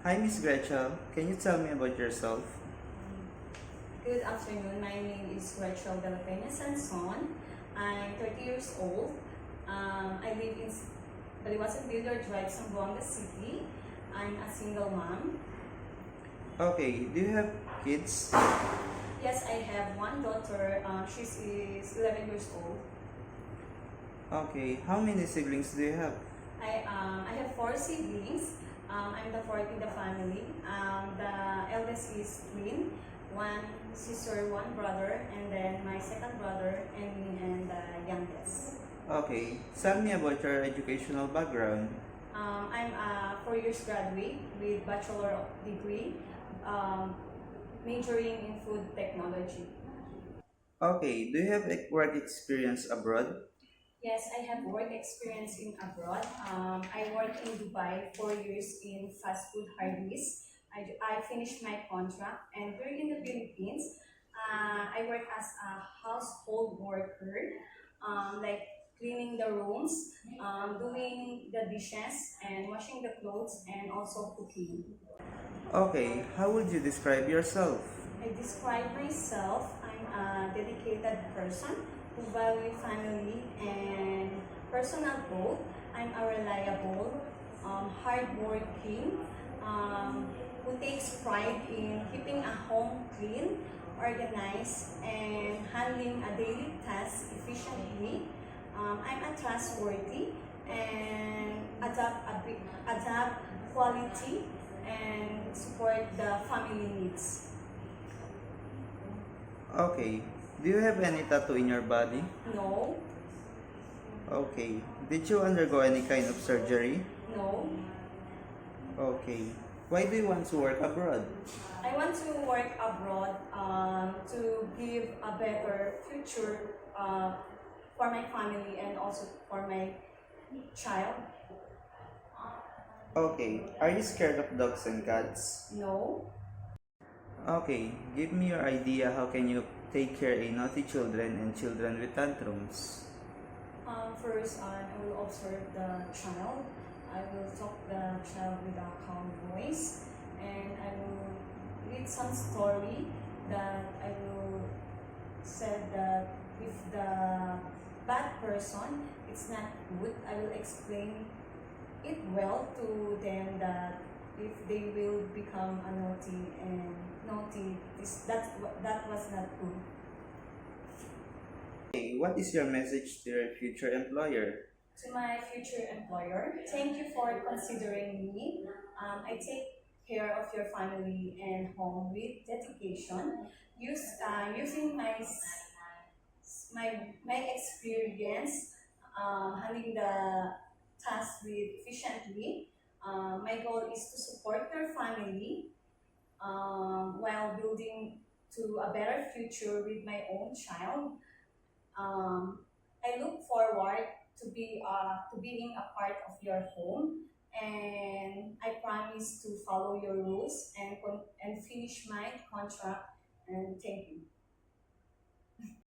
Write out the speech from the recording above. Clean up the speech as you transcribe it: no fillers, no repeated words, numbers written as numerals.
Hi, Miss Gretchen. Can you tell me about yourself? Good afternoon. My name is Rachel de la Peña Sanson. I'm 30 years old. I live in Baliwasan Builder Drive, Zamboanga City. I'm a single mom. Okay, do you have kids? Yes, I have one daughter. She is 11 years old. Okay, how many siblings do you have? I have four siblings. I'm the fourth in the family. The eldest is twin, one sister, one brother, and then my second brother and me and the youngest. Okay, tell me about your educational background. I'm a 4 years graduate with bachelor degree, um, majoring in food technology. Okay, do you have work experience abroad? Yes, I have work experience in abroad. I worked in Dubai 4 years in fast food harvest. I finished my contract, and here in the Philippines, I work as a household worker, like cleaning the rooms, doing the dishes, and washing the clothes, and also cooking. Okay, how would you describe yourself? I describe myself, I'm a dedicated person who value family and personal growth. I'm a reliable, hardworking, who takes pride in keeping a home clean, organized, and handling a daily task efficiently. I'm a trustworthy and adapt quality and support the family needs. Okay, do you have any tattoo in your body? No, Okay, did you undergo any kind of surgery? no. Okay, why do you want to work abroad? I want to work abroad to give a better future for my family and also for my child. Okay, are you scared of dogs and cats? No. Okay, give me your idea how can you take care a naughty children and children with tantrums. First, I will observe the child. I will talk the child with a calm voice, and I will read some story that I will say that if the bad person it's not good, I will explain it well to them that if they will become a naughty, that was not good. Okay, what is your message to your future employer? To my future employer, thank you for considering me. I take care of your family and home with dedication. Using my experience handling the task with efficiently. My goal is to support your family while building to a better future with my own child. Um, I look forward to being a part of your home, and I promise to follow your rules and finish my contract. And thank you.